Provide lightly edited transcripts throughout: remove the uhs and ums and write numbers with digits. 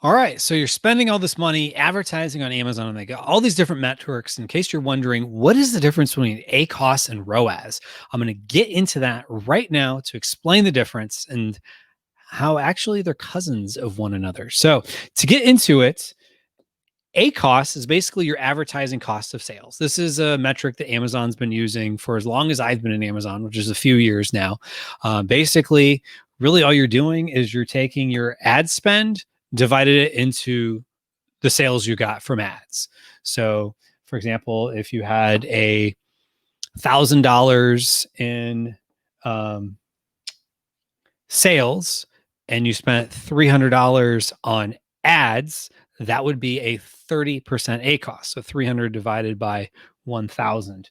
All right, so you're spending all this money advertising on Amazon, and they got all these different metrics. In case you're wondering, what is the difference between ACoS and ROAS? I'm going to get into that right now to explain the difference and how actually they're cousins of one another. So, to get into it, ACoS is basically your advertising cost of sales. This is a metric that Amazon's been using for as long as I've been in Amazon, which is a few years now. Basically, really all you're doing is you're taking your ad spend, divided it into the sales you got from ads. So, for example, if you had $1,000 in sales and you spent $300 on ads, that would be a 30% ACoS. So 300 divided by 1,000.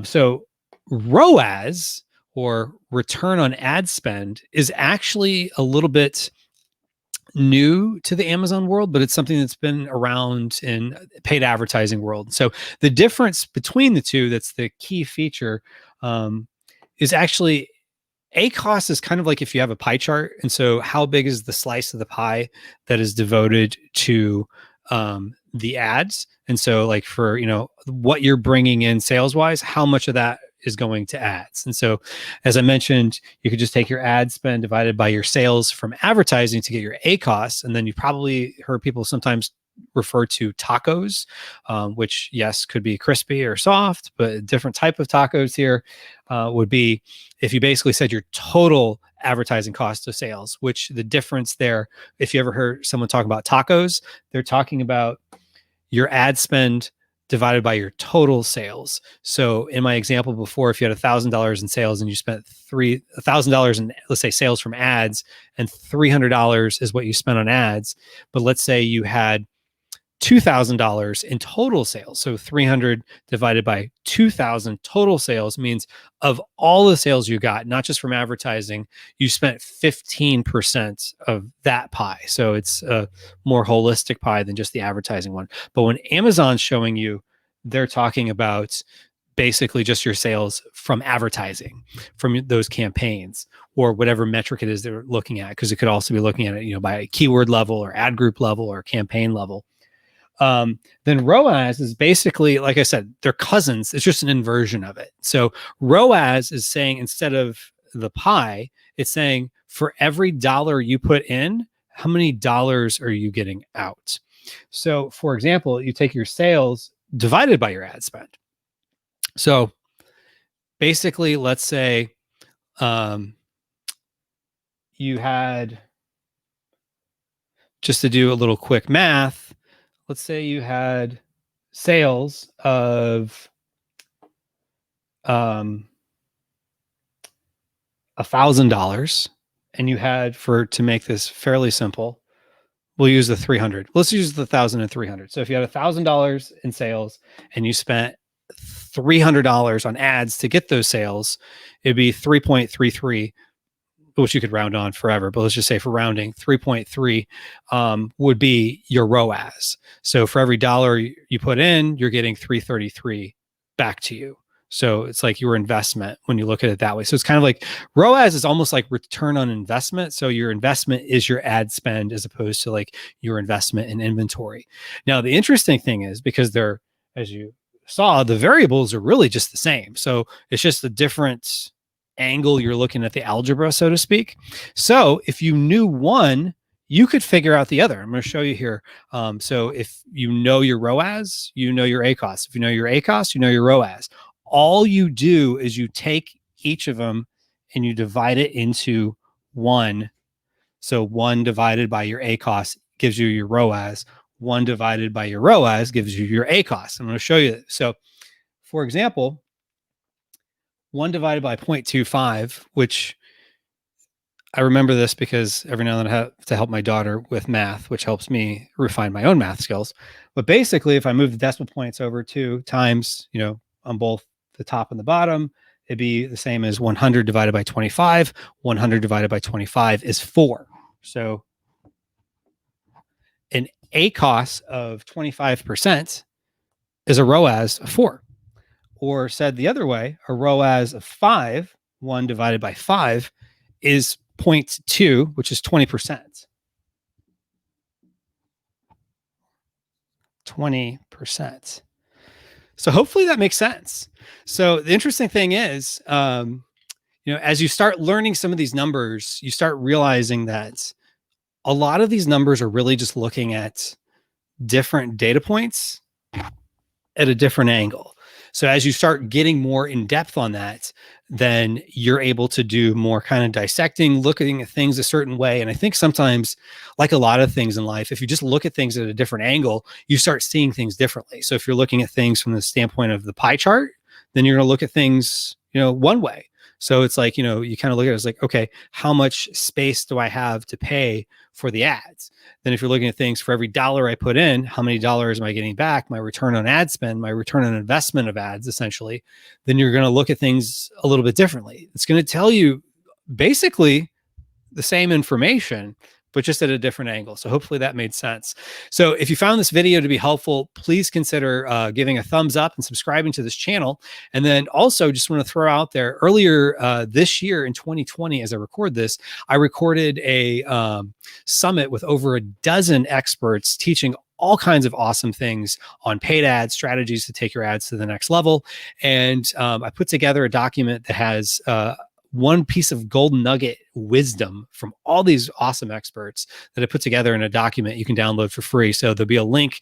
So ROAS, or return on ad spend, is actually a little bit new to the Amazon world, but it's something that's been around in paid advertising world. So the difference between the two, that's the key feature, is actually ACoS is kind of like if you have a pie chart. And so how big is the slice of the pie that is devoted to the ads? And so like for, what you're bringing in sales wise, how much of that is going to ads? And so, as I mentioned, you could just take your ad spend divided by your sales from advertising to get your ACoS. And then you probably heard people sometimes refer to tacos, which, yes, could be crispy or soft, but a different type of tacos here would be if you basically said your total advertising cost of sales, which the difference there, if you ever heard someone talk about tacos, they're talking about your ad spend divided by your total sales. So in my example before, if you had $1,000 in sales and you spent $1,000 in, let's say, sales from ads, and $300 is what you spent on ads, but let's say you had $2,000 in total sales. So 300 divided by 2,000 total sales means of all the sales you got, not just from advertising, you spent 15% of that pie. So it's a more holistic pie than just the advertising one. But when Amazon's showing you, they're talking about basically just your sales from advertising, from those campaigns, or whatever metric it is they're looking at, because it could also be looking at it, by a keyword level or ad group level or campaign level. Then ROAS is basically, like I said, they're cousins. It's just an inversion of it. So ROAS is saying, instead of the pie, it's saying for every dollar you put in, how many dollars are you getting out? So for example, you take your sales divided by your ad spend. So basically, let's say you had, just to do a little quick math, let's say you had sales of $1,000, and you had, to make this fairly simple, we'll use the 300. Let's use the 1,300. So if you had $1,000 in sales and you spent $300 on ads to get those sales, it'd be 3.33, which you could round on forever, but let's just say for rounding, 3.3 would be your ROAS. So for every dollar you put in, you're getting 333 back to you. So it's like your investment when you look at it that way. So it's kind of like ROAS is almost like return on investment. So your investment is your ad spend as opposed to like your investment in inventory. Now, the interesting thing is, because they're, as you saw, the variables are really just the same. So it's just a different angle you're looking at the algebra, so to speak. So if you knew one, you could figure out the other. I'm going to show you here. So if you know your ROAS, you know your ACoS. If you know your ACoS, you know your ROAS. All you do is you take each of them and you divide it into one. So 1 divided by your ACoS gives you your ROAS. 1 divided by your ROAS gives you your ACoS. I'm going to show you this. So for example, 1 divided by 0.25, which I remember this because every now and then I have to help my daughter with math, which helps me refine my own math skills. But basically, if I move the decimal points over 2 times, on both the top and the bottom, it'd be the same as 100 divided by 25. 100 divided by 25 is 4. So an ACoS of 25% is a ROAS of 4. Or said the other way, a ROAS of 5, 1 divided by 5, is 0.2, which is 20%. 20%. So hopefully that makes sense. So the interesting thing is, as you start learning some of these numbers, you start realizing that a lot of these numbers are really just looking at different data points at a different angle. So as you start getting more in depth on that, then you're able to do more kind of dissecting, looking at things a certain way. And I think sometimes, like a lot of things in life, if you just look at things at a different angle, you start seeing things differently. So if you're looking at things from the standpoint of the pie chart, then you're going to look at things, one way. So it's like, you kind of look at it as like, okay, how much space do I have to pay for the ads? Then if you're looking at things, for every dollar I put in, how many dollars am I getting back? My return on ad spend, my return on investment of ads, essentially. Then you're going to look at things a little bit differently. It's going to tell you basically the same information, but just at a different angle. So hopefully that made sense. So if you found this video to be helpful, please consider giving a thumbs up and subscribing to this channel. And then also just want to throw out there, earlier this year in 2020, as I record this, I recorded a summit with over a dozen experts teaching all kinds of awesome things on paid ads, strategies to take your ads to the next level. And I put together a document that has one piece of golden nugget wisdom from all these awesome experts that I put together in a document you can download for free. So there'll be a link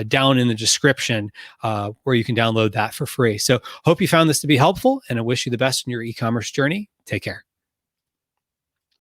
down in the description where you can download that for free. So hope you found this to be helpful, and I wish you the best in your e-commerce journey. Take care.